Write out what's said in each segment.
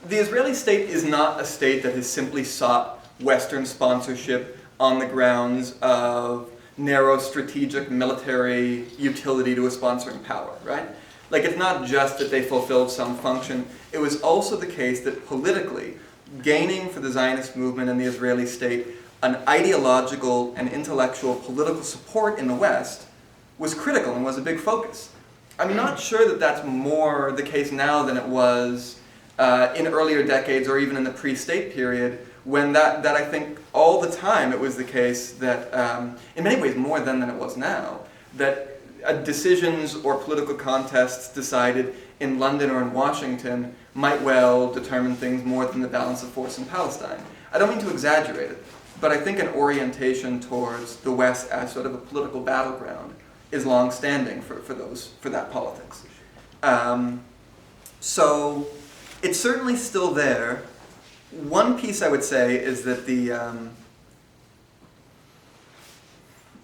the Israeli state is not a state that has simply sought Western sponsorship on the grounds of narrow strategic military utility to a sponsoring power, right? Like, it's not just that they fulfilled some function. It was also the case that politically, gaining for the Zionist movement and the Israeli state an ideological and intellectual political support in the West was critical and was a big focus. I'm not sure that that's more the case now than it was in earlier decades or even in the pre-state period, when that I think all the time it was the case that, in many ways more than it was now, that decisions or political contests decided in London or in Washington might well determine things more than the balance of force in Palestine. I don't mean to exaggerate it, but I think an orientation towards the West as sort of a political battleground is long-standing for that politics. So it's certainly still there. One piece I would say is that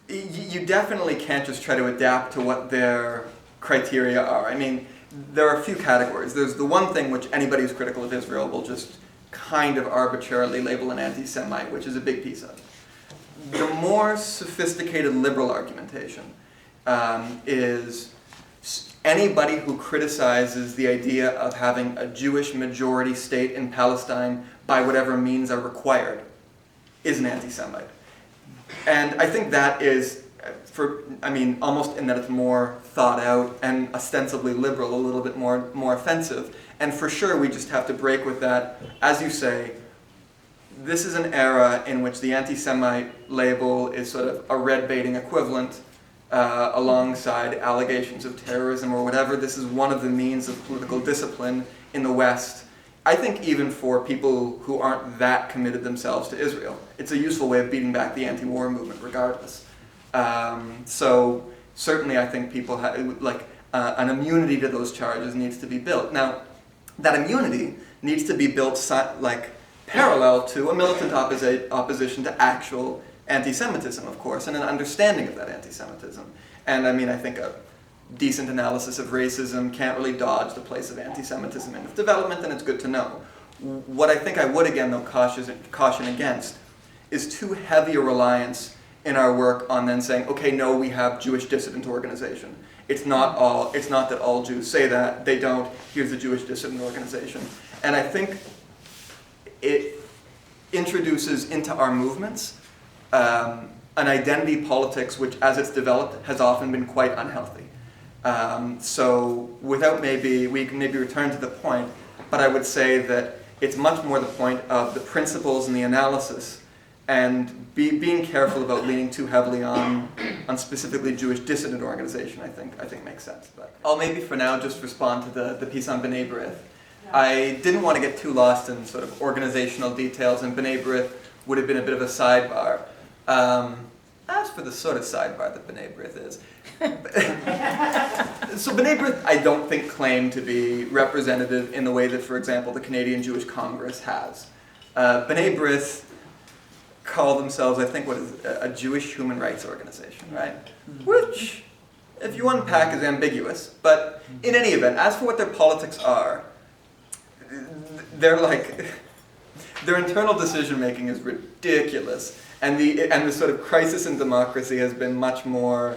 you definitely can't just try to adapt to what their criteria are. I mean, there are a few categories. There's the one thing which anybody who's critical of Israel will just kind of arbitrarily label an anti-Semite, which is a big piece of it. The more sophisticated liberal argumentation is anybody who criticizes the idea of having a Jewish majority state in Palestine by whatever means are required is an anti-Semite. And I think that is, almost in that it's more thought out and ostensibly liberal, a little bit more offensive. And for sure, we just have to break with that. As you say, this is an era in which the anti-Semite label is sort of a red-baiting equivalent alongside allegations of terrorism or whatever. This is one of the means of political discipline in the West. I think even for people who aren't that committed themselves to Israel, it's a useful way of beating back the anti-war movement regardless. So certainly I think people have, an immunity to those charges needs to be built. Now, that immunity needs to be built parallel to a militant opposition to actual anti-Semitism, of course, and an understanding of that anti-Semitism. And I think a decent analysis of racism can't really dodge the place of anti-Semitism in its development, and it's good to know. What I think I would, again, though, caution against is too heavy a reliance in our work on then saying, okay, no, we have Jewish dissident organization. It's not that all Jews say that, they don't, here's a Jewish dissident organization. And I think it introduces into our movements an identity politics which, as it's developed, has often been quite unhealthy. So without we can maybe return to the point, but I would say that it's much more the point of the principles and the analysis, and being careful about leaning too heavily on specifically Jewish dissident organization, I think makes sense. But I'll maybe for now just respond to the piece on B'nai B'rith. Yeah. I didn't want to get too lost in sort of organizational details, and B'nai B'rith would have been a bit of a sidebar. As for the sort of sidebar that B'nai B'rith is. So B'nai B'rith, I don't think, claim to be representative in the way that, for example, the Canadian Jewish Congress has. B'nai B'rith call themselves, I think, a Jewish human rights organization, right? Which, if you unpack, is ambiguous. But in any event, as for what their politics are, their internal decision-making is ridiculous. And the sort of crisis in democracy has been much more,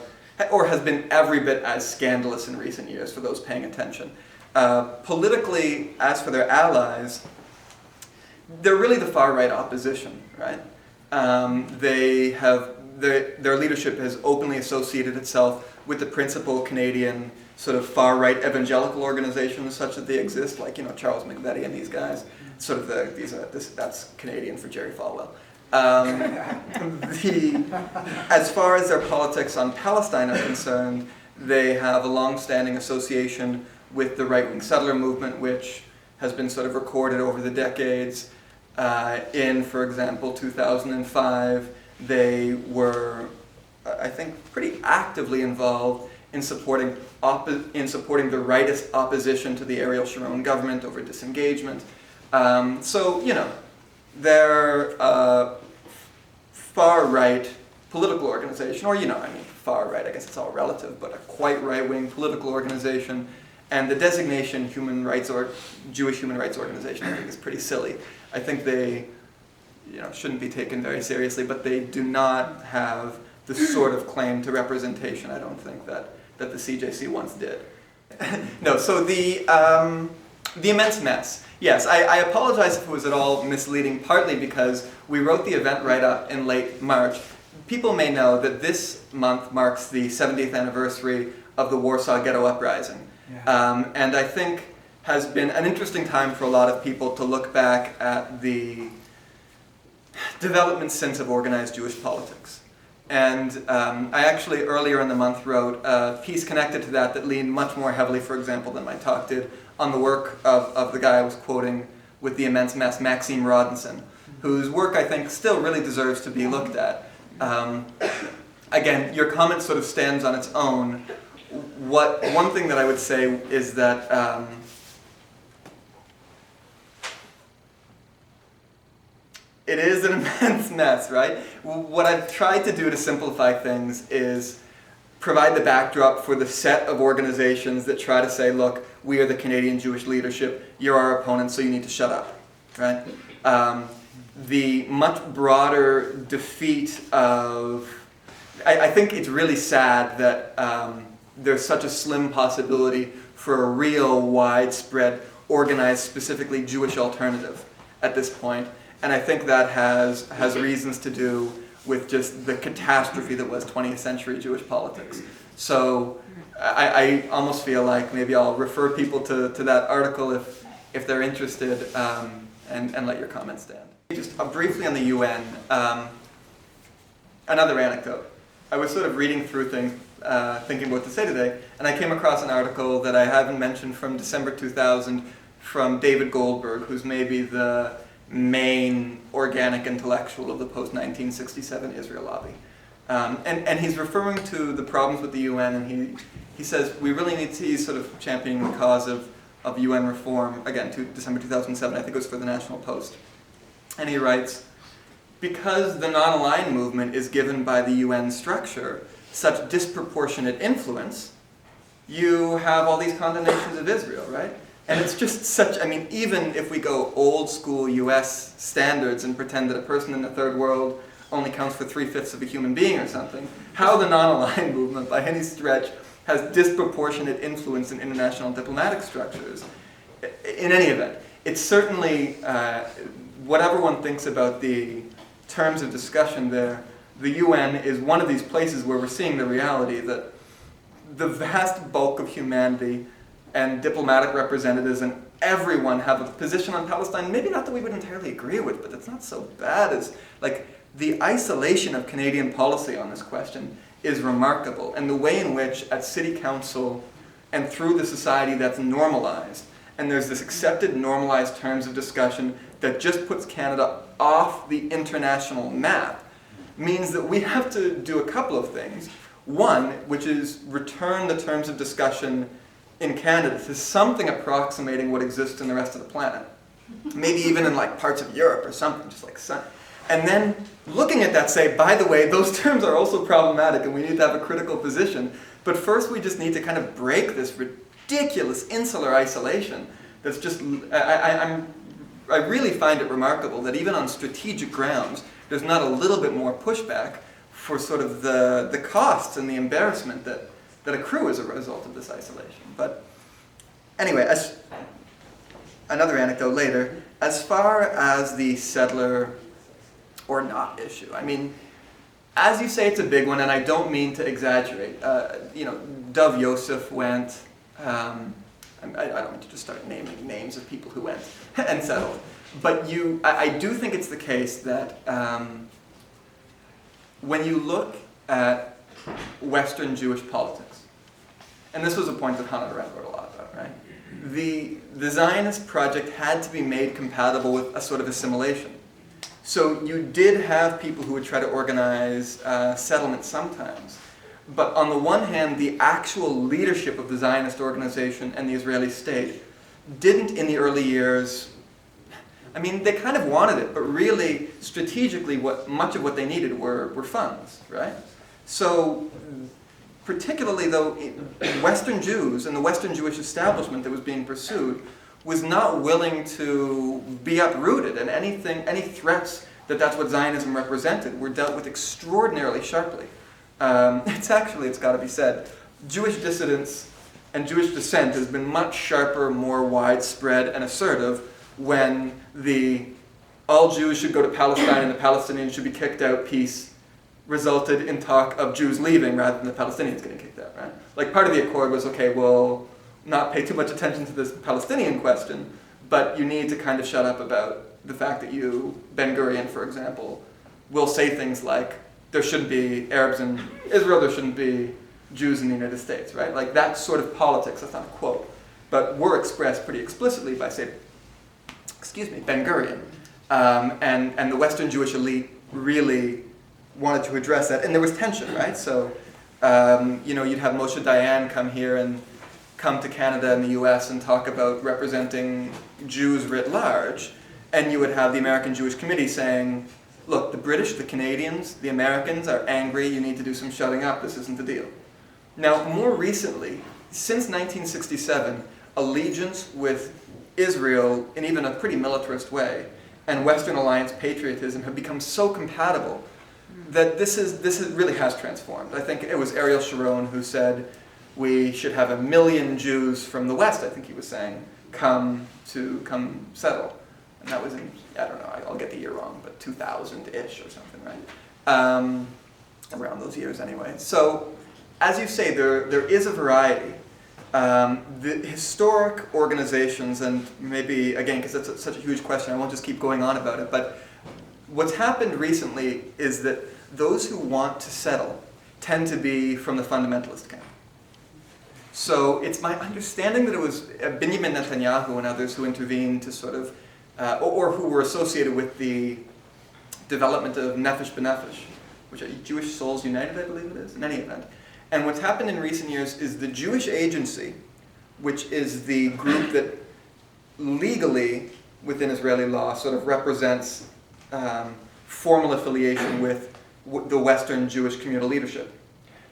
or has been every bit as scandalous in recent years for those paying attention. Politically, as for their allies, they're really the far-right opposition, right? Their leadership has openly associated itself with the principal Canadian sort of far-right evangelical organizations such that they exist, like Charles McVeety and these guys. Sort of that's Canadian for Jerry Falwell. As far as their politics on Palestine are concerned, they have a long-standing association with the right-wing settler movement, which has been sort of recorded over the decades. In, for example, 2005, they were, I think, pretty actively involved in supporting the rightist opposition to the Ariel Sharon government over disengagement. They're a far-right political organization, or far-right, I guess it's all relative, but a quite right-wing political organization. And the designation human rights or Jewish human rights organization, I think, is pretty silly. I think they shouldn't be taken very seriously, but they do not have the sort of claim to representation, I don't think, that the CJC once did. No, so the immense mess. Yes, I apologize if it was at all misleading, partly because we wrote the event write-up in late March. People may know that this month marks the 70th anniversary of the Warsaw Ghetto Uprising. Yeah. And I think has been an interesting time for a lot of people to look back at the development since of organized Jewish politics. And I actually earlier in the month wrote a piece connected to that leaned much more heavily, for example, than my talk did, on the work of the guy I was quoting with the immense mess, Maxime Rodinson, whose work I think still really deserves to be looked at. Again, your comment sort of stands on its own. One thing that I would say is that it is an immense mess, right? What I've tried to do to simplify things is provide the backdrop for the set of organizations that try to say, look, we are the Canadian Jewish leadership, you're our opponent, so you need to shut up, right? The much broader defeat of... I think it's really sad that there's such a slim possibility for a real widespread, organized, specifically Jewish alternative at this point. And I think that has reasons to do with just the catastrophe that was 20th century Jewish politics. So I almost feel like maybe I'll refer people to that article if they're interested, and let your comments stand. Just briefly on the UN, another anecdote. I was sort of reading through things, thinking what to say today, and I came across an article that I haven't mentioned from December 2000 from David Goldberg, who's maybe the main organic intellectual of the post-1967 Israel lobby. And he's referring to the problems with the UN, and he says we really need to, he's sort of championing the cause of UN reform, again, to December 2007, I think it was for the National Post. And he writes, because the non-aligned movement is given by the UN structure such disproportionate influence, you have all these condemnations of Israel, right? And it's just such, I mean, even if we go old school US standards and pretend that a person in the third world only counts for 3/5 of a human being or something, how the non-aligned movement by any stretch has disproportionate influence in international diplomatic structures. In any event, it's certainly, whatever one thinks about the terms of discussion there, the UN is one of these places where we're seeing the reality that the vast bulk of humanity and diplomatic representatives and everyone have a position on Palestine, maybe not that we would entirely agree with, but it's not so bad as, like, the isolation of Canadian policy on this question is remarkable. And the way in which at City Council and through the society that's normalized, and there's this accepted normalized terms of discussion that just puts Canada off the international map, means that we have to do a couple of things. One, which is return the terms of discussion in Canada to something approximating what exists in the rest of the planet. Maybe even in like parts of Europe or something, just like sun. And then looking at that say, by the way, those terms are also problematic and we need to have a critical position. But first we just need to kind of break this ridiculous insular isolation that's just, I really find it remarkable that even on strategic grounds, there's not a little bit more pushback for sort of the costs and the embarrassment that accrue as a result of this isolation. But anyway, another anecdote later, as far as the settler or not issue, I mean, as you say, it's a big one, and I don't mean to exaggerate. Dov Yosef went, I don't want to just start naming names of people who went and settled, but I do think it's the case that when you look at Western Jewish politics, and this was a point that Hannah Arendt wrote a lot about, right? The Zionist project had to be made compatible with a sort of assimilation. So you did have people who would try to organize settlement sometimes. But on the one hand, the actual leadership of the Zionist organization and the Israeli state didn't in the early years, I mean, they kind of wanted it, but really, strategically, much of what they needed were funds, right? So particularly though Western Jews and the Western Jewish establishment that was being pursued was not willing to be uprooted, and any threats that's what Zionism represented were dealt with extraordinarily sharply. It's got to be said, Jewish dissidence and Jewish dissent has been much sharper, more widespread and assertive when the all Jews should go to Palestine and the Palestinians should be kicked out piece resulted in talk of Jews leaving rather than the Palestinians getting kicked out, right? Like part of the accord was, okay, we'll not pay too much attention to this Palestinian question, but you need to kind of shut up about the fact that you, Ben Gurion, for example, will say things like, there shouldn't be Arabs in Israel, there shouldn't be Jews in the United States, right? Like that sort of politics, that's not a quote, but were expressed pretty explicitly by, say, Ben Gurion. And the Western Jewish elite really wanted to address that, and there was tension, right? So, you'd have Moshe Dayan come to Canada and the US and talk about representing Jews writ large, and you would have the American Jewish Committee saying, look, the British, the Canadians, the Americans are angry, you need to do some shutting up, this isn't the deal. Now, more recently, since 1967, allegiance with Israel, in even a pretty militarist way, and Western alliance patriotism have become so compatible that this really has transformed. I think it was Ariel Sharon who said, we should have 1 million Jews from the West, I think he was saying, come settle. And that was in, I don't know, I'll get the year wrong, but 2000-ish or something, right? Around those years anyway. So, as you say, there is a variety. The historic organizations, and maybe, again, because it's such a huge question, I won't just keep going on about it, but what's happened recently is that those who want to settle tend to be from the fundamentalist camp. So it's my understanding that it was Benjamin Netanyahu and others who intervened to sort of, or who were associated with the development of Nefesh B'Nefesh, which are Jewish Souls United, I believe it is, in any event. And what's happened in recent years is the Jewish Agency, which is the group that legally, within Israeli law, sort of represents formal affiliation with the Western Jewish communal leadership.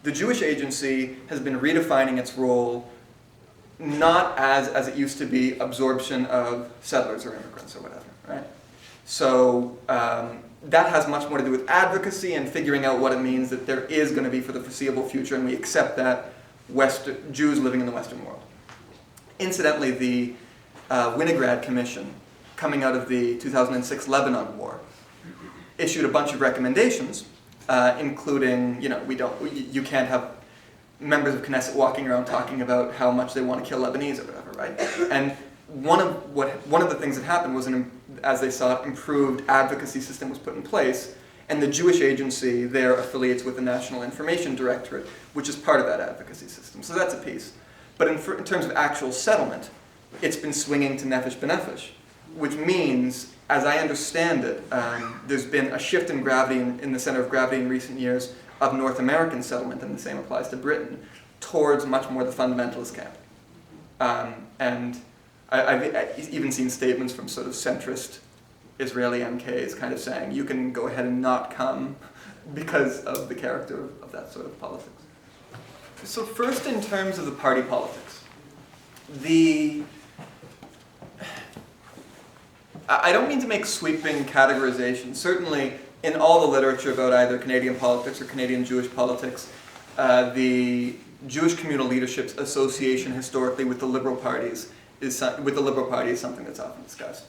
The Jewish Agency has been redefining its role not as it used to be absorption of settlers or immigrants or whatever, right? So that has much more to do with advocacy and figuring out what it means that there is going to be for the foreseeable future, and we accept that Jews living in the Western world. Incidentally, the Winograd Commission, coming out of the 2006 Lebanon War, issued a bunch of recommendations, including, you can't have members of Knesset walking around talking about how much they want to kill Lebanese or whatever, right? And one of the things that happened was, as they saw it, improved advocacy system was put in place, and the Jewish Agency there affiliates with the National Information Directorate, which is part of that advocacy system. So that's a piece. But in terms of actual settlement, it's been swinging to Nefesh B'Nefesh, which means, as I understand it, there's been a shift in gravity, in the center of gravity in recent years, of North American settlement, and the same applies to Britain, towards much more the fundamentalist camp. And I've even seen statements from sort of centrist Israeli MKs kind of saying, you can go ahead and not come because of the character of that sort of politics. So first, in terms of the party politics, I don't mean to make sweeping categorizations. Certainly, in all the literature about either Canadian politics or Canadian Jewish politics, the Jewish communal leadership's association historically with the Liberal parties is something that's often discussed.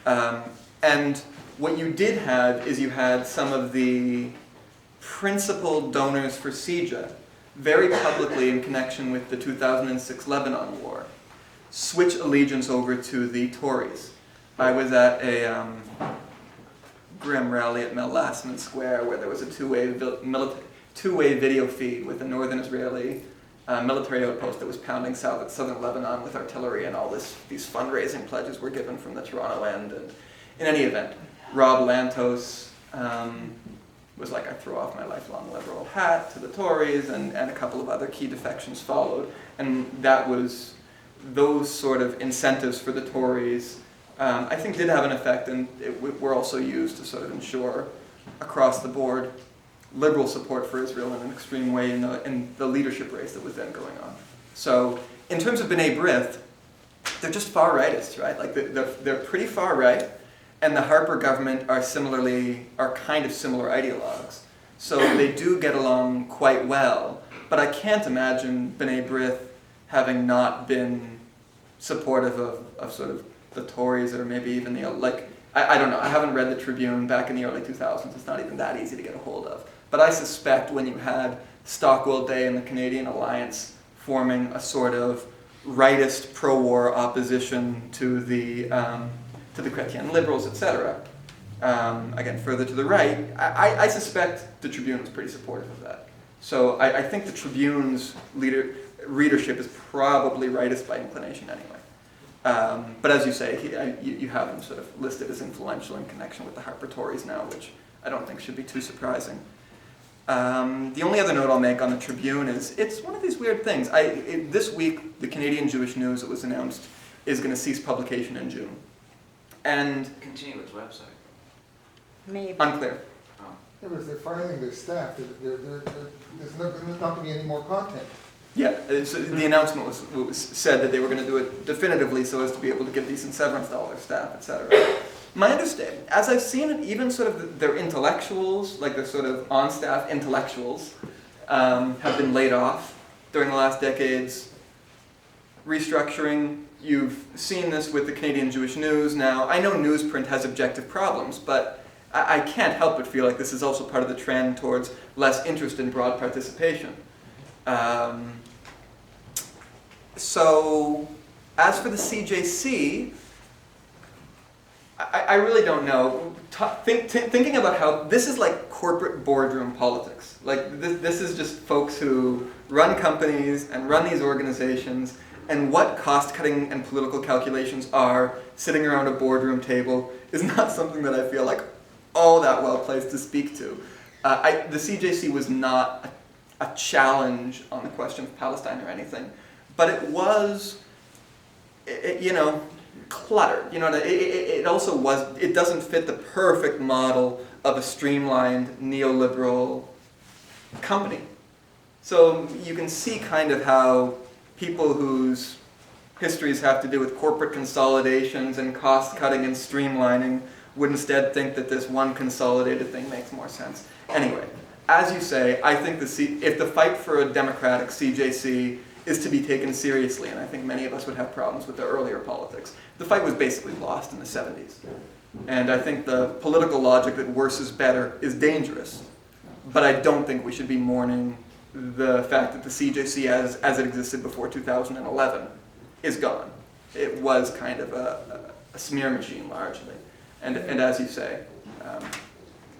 And what you did have is you had some of the principal donors for CIJA very publicly in connection with the 2006 Lebanon War switch allegiance over to the Tories. I was at a grim rally at Mel Lastman Square where there was a two-way video feed with a northern Israeli military outpost that was pounding southern Lebanon with artillery, and all these fundraising pledges were given from the Toronto end. And in any event, Rob Lantos was like, I threw off my lifelong Liberal hat to the Tories, and a couple of other key defections followed. And that was, those sort of incentives for the Tories, I think did have an effect, and were also used to sort of ensure across the board liberal support for Israel in an extreme way in the leadership race that was then going on. So in terms of B'nai B'rith, they're just far rightists, right? Like they're pretty far right, and the Harper government are kind of similar ideologues. So they do get along quite well, but I can't imagine B'nai B'rith having not been supportive of sort of the Tories or maybe even I don't know, I haven't read the Tribune back in the early 2000s, it's not even that easy to get a hold of. But I suspect when you had Stockwell Day and the Canadian Alliance forming a sort of rightist pro-war opposition to the Chrétien liberals, etc., again, further to the right, I suspect the Tribune was pretty supportive of that. So I think the Tribune's readership is probably rightist by inclination anyway. But as you say, you have them sort of listed as influential in connection with the Harper Tories now, which I don't think should be too surprising. The only other note I'll make on the Tribune is it's one of these weird things. This week, the Canadian Jewish News, it was announced, is going to cease publication in June. And continue its website. Maybe. Unclear. Oh. Yeah, but if they're firing their staff, there's not going to be any more content. Yeah, so the announcement was said that they were going to do it definitively so as to be able to give decent severance to all their staff, etc. My understanding, as I've seen it, even sort of their intellectuals, like their sort of on-staff intellectuals, have been laid off during the last decades. Restructuring, you've seen this with the Canadian Jewish News now. I know newsprint has objective problems, but I can't help but feel like this is also part of the trend towards less interest in broad participation. So, as for the CJC, I really don't know. Thinking about how this is like corporate boardroom politics. Like this is just folks who run companies and run these organizations, and what cost-cutting and political calculations are sitting around a boardroom table is not something that I feel like all that well placed to speak to. The CJC was not a challenge on the question of Palestine or anything, but it was, cluttered. It also was. It doesn't fit the perfect model of a streamlined neoliberal company. So you can see kind of how people whose histories have to do with corporate consolidations and cost cutting and streamlining would instead think that this one consolidated thing makes more sense. Anyway, as you say, I think if the fight for a democratic CJC is to be taken seriously, and I think many of us would have problems with the earlier politics, the fight was basically lost in the 70s. And I think the political logic that worse is better is dangerous. But I don't think we should be mourning the fact that the CJC as it existed before 2011 is gone. It was kind of a smear machine largely. And as you say,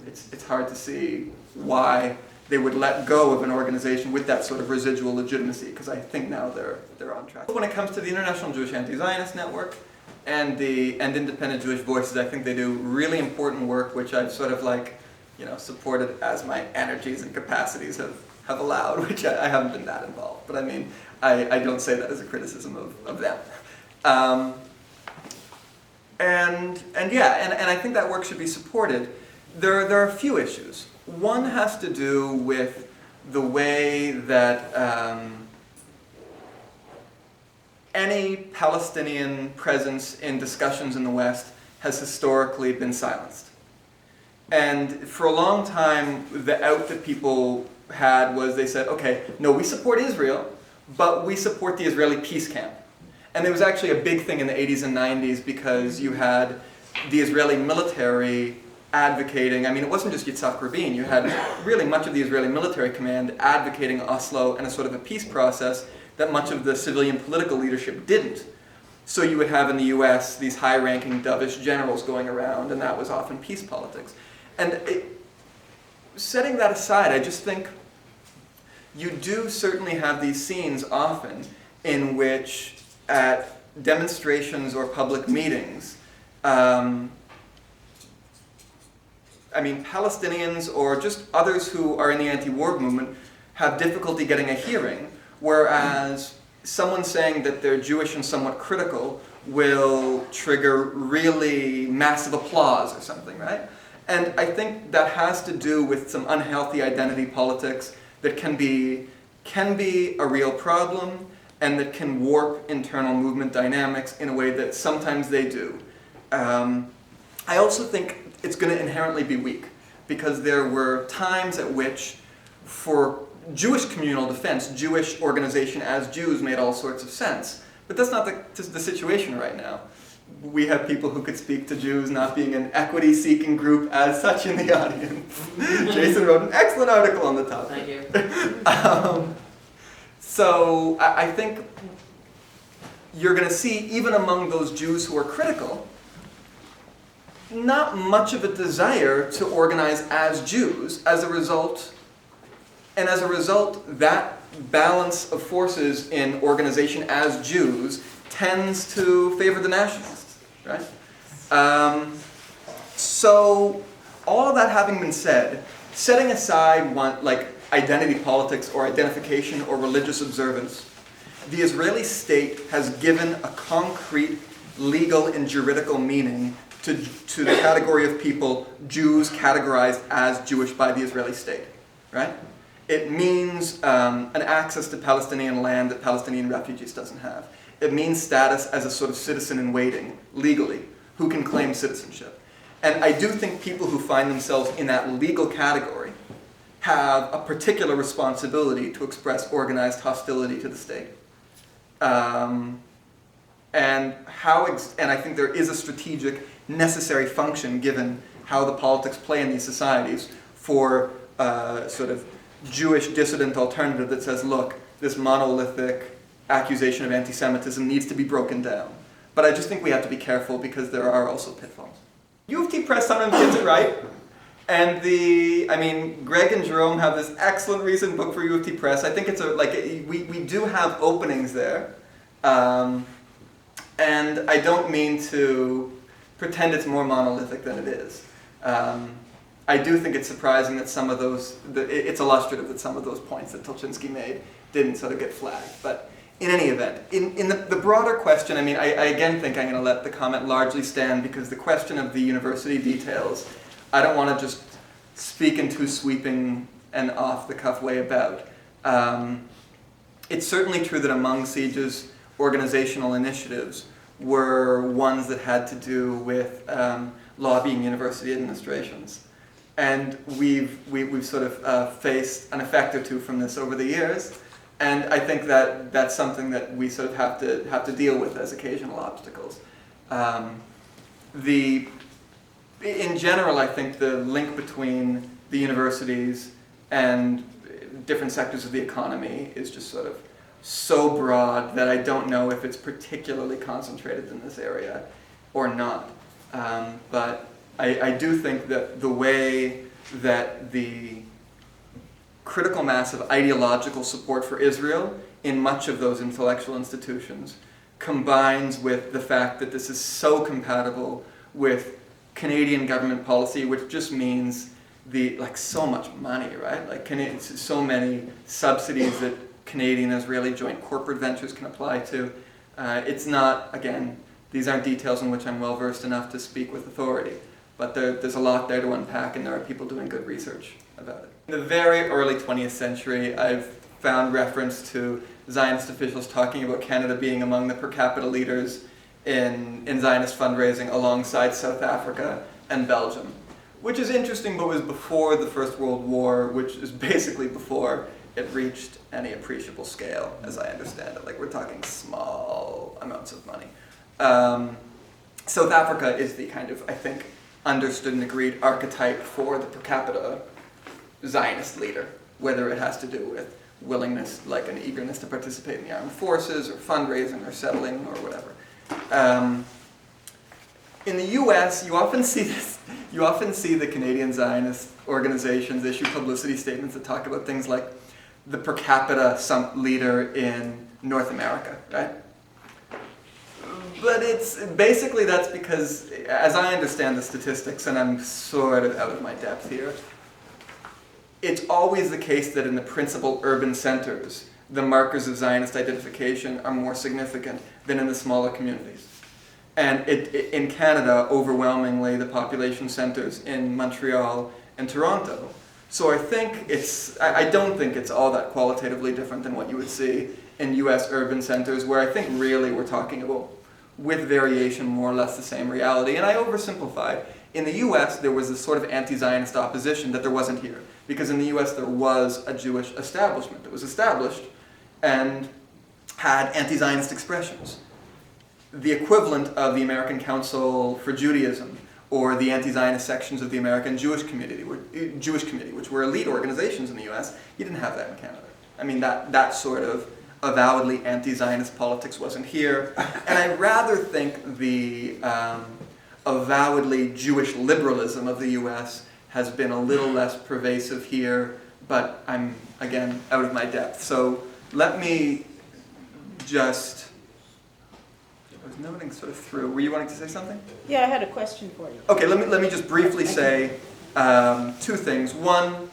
it's hard to see why they would let go of an organization with that sort of residual legitimacy, because I think now they're on track. When it comes to the International Jewish Anti-Zionist Network and Independent Jewish Voices, I think they do really important work, which I've sort of supported as my energies and capacities have allowed, which I haven't been that involved. But I mean, I don't say that as a criticism of them. And I think that work should be supported. There are a few issues. One has to do with the way that any Palestinian presence in discussions in the West has historically been silenced. And for a long time, the out that people had was they said, okay, no, we support Israel, but we support the Israeli peace camp. And there was actually a big thing in the 80s and 90s because you had the Israeli military advocating, I mean, it wasn't just Yitzhak Rabin, you had really much of the Israeli military command advocating Oslo and a sort of a peace process that much of the civilian political leadership didn't. So you would have in the US these high-ranking dovish generals going around, and that was often peace politics. And setting that aside, I just think you do certainly have these scenes often in which at demonstrations or public meetings, Palestinians or just others who are in the anti-war movement have difficulty getting a hearing, whereas someone saying that they're Jewish and somewhat critical will trigger really massive applause or something, right? And I think that has to do with some unhealthy identity politics that can be a real problem and that can warp internal movement dynamics in a way that sometimes they do. I also think it's going to inherently be weak, because there were times at which, for Jewish communal defense, Jewish organization as Jews made all sorts of sense. But that's not the situation right now. We have people who could speak to Jews not being an equity-seeking group as such in the audience. Jason wrote an excellent article on the topic. Thank you. So I think you're going to see, even among those Jews who are critical, not much of a desire to organize as Jews as a result. And as a result, that balance of forces in organization as Jews tends to favor the nationalists, right? So all of that having been said, setting aside identity politics or identification or religious observance, the Israeli state has given a concrete legal and juridical meaning to the category of people Jews categorized as Jewish by the Israeli state, right? It means an access to Palestinian land that Palestinian refugees doesn't have. It means status as a sort of citizen in waiting, legally, who can claim citizenship. And I do think people who find themselves in that legal category have a particular responsibility to express organized hostility to the state. And I think there is a strategic, necessary function, given how the politics play in these societies, for sort of Jewish dissident alternative that says, look, this monolithic accusation of anti-Semitism needs to be broken down. But I just think we have to be careful, because there are also pitfalls. U of T Press sometimes gets it right. And Greg and Jerome have this excellent recent book for U of T Press. I think it's we do have openings there. And I don't mean to pretend it's more monolithic than it is. I do think it's surprising that some of those, it's illustrative that some of those points that Tolchinsky made didn't sort of get flagged. But in any event, in the broader question, I again think I'm going to let the comment largely stand, because the question of the university details, I don't want to just speak in too sweeping and off-the-cuff way about. It's certainly true that among Siege's organizational initiatives were ones that had to do with lobbying university administrations. And we've sort of faced an effect or two from this over the years, and I think that that's something that we sort of have to deal with as occasional obstacles. In general, I think the link between the universities and different sectors of the economy is just sort of so broad that I don't know if it's particularly concentrated in this area or not. But I do think that the way that the critical mass of ideological support for Israel in much of those intellectual institutions combines with the fact that this is so compatible with Canadian government policy, which just means so much money, right? So many subsidies that Canadian-Israeli joint corporate ventures can apply to. It's not, again, these aren't details in which I'm well versed enough to speak with authority, but there's a lot there to unpack, and there are people doing good research about it. In the very early 20th century, I've found reference to Zionist officials talking about Canada being among the per capita leaders in Zionist fundraising alongside South Africa and Belgium, which is interesting, but was before the First World War, which is basically before it reached any appreciable scale, as I understand it. We're talking small amounts of money. South Africa is the kind of, I think, understood and agreed archetype for the per capita Zionist leader, whether it has to do with willingness, an eagerness to participate in the armed forces, or fundraising, or settling, or whatever. In the U.S., you often see the Canadian Zionist organizations issue publicity statements that talk about things like the per capita leader in North America, right? But that's because, as I understand the statistics, and I'm sort of out of my depth here, it's always the case that in the principal urban centers, the markers of Zionist identification are more significant than in the smaller communities. And in Canada, overwhelmingly, the population centers in Montreal and Toronto. So I think I don't think it's all that qualitatively different than what you would see in US urban centers, where I think really we're talking about, with variation, more or less the same reality. And I oversimplified. In the US, there was this sort of anti-Zionist opposition that there wasn't here. Because in the US, there was a Jewish establishment that was established and had anti-Zionist expressions. The equivalent of the American Council for Judaism or the anti-Zionist sections of the American Jewish Committee, which were elite organizations in the US, you didn't have that in Canada. I mean, that sort of avowedly anti-Zionist politics wasn't here. And I rather think the avowedly Jewish liberalism of the US has been a little less pervasive here, but I'm, again, out of my depth. So let me just... I was noting sort of through. Were you wanting to say something? Yeah, I had a question for you. Okay, let me just briefly say two things. One,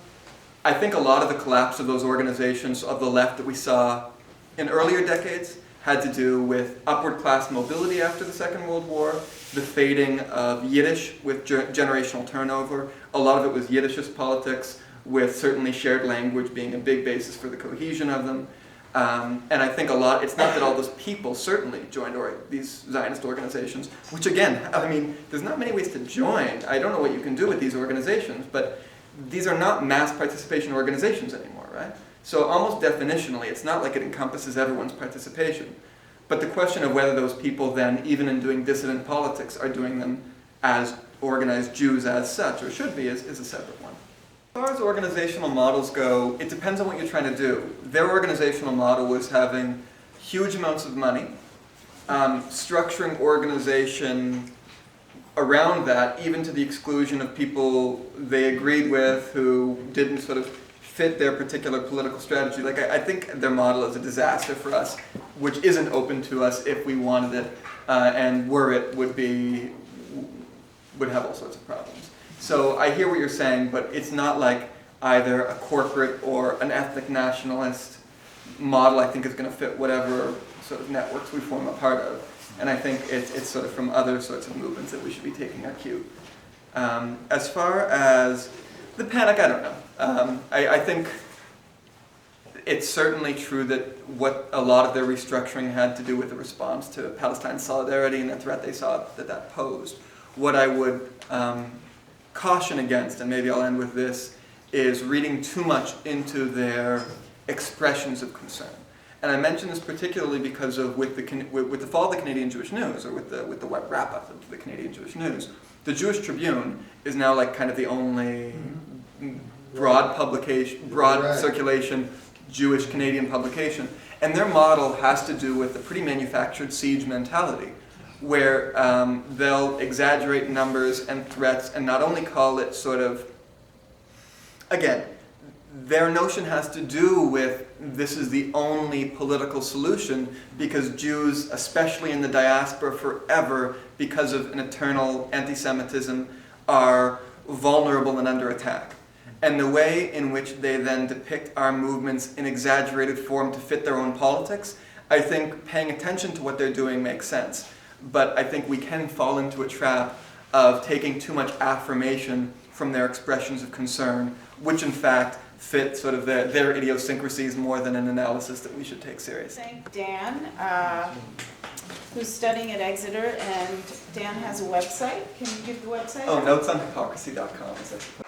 I think a lot of the collapse of those organizations of the left that we saw in earlier decades had to do with upward class mobility after the Second World War, the fading of Yiddish with generational turnover. A lot of it was Yiddishist politics, with certainly shared language being a big basis for the cohesion of them. And I think it's not that all those people certainly joined these Zionist organizations, which again, I mean, there's not many ways to join. I don't know what you can do with these organizations, but these are not mass participation organizations anymore, right? So almost definitionally, it's not like it encompasses everyone's participation. But the question of whether those people then, even in doing dissident politics, are doing them as organized Jews as such, or should be, is a separate one. As far as organizational models go, it depends on what you're trying to do. Their organizational model was having huge amounts of money, structuring organization around that, even to the exclusion of people they agreed with who didn't sort of fit their particular political strategy. Like, I think their model is a disaster for us, which isn't open to us if we wanted it, and were it, would have all sorts of problems. So I hear what you're saying, but it's not like either a corporate or an ethnic nationalist model I think is going to fit whatever sort of networks we form a part of. And I think it's sort of from other sorts of movements that we should be taking our cue. As far as the panic, I don't know. I think it's certainly true that what a lot of their restructuring had to do with the response to Palestine solidarity and the threat they saw that posed. What I would caution against, and maybe I'll end with this, is reading too much into their expressions of concern. And I mention this particularly because of with the fall of the Canadian Jewish News, or with the web wrap-up of the Canadian Jewish News, the Jewish Tribune is now like kind of the only broad circulation Jewish Canadian publication. And their model has to do with a pretty manufactured siege mentality, where they'll exaggerate numbers and threats and not only call it sort of, again, their notion has to do with this is the only political solution because Jews, especially in the diaspora forever, because of an eternal anti-Semitism, are vulnerable and under attack. And the way in which they then depict our movements in exaggerated form to fit their own politics, I think paying attention to what they're doing makes sense. But I think we can fall into a trap of taking too much affirmation from their expressions of concern, which in fact fit sort of their idiosyncrasies more than an analysis that we should take seriously. Thank Dan, who's studying at Exeter, and Dan has a website. Can you give the website? Oh, notesonhypocrisy.com.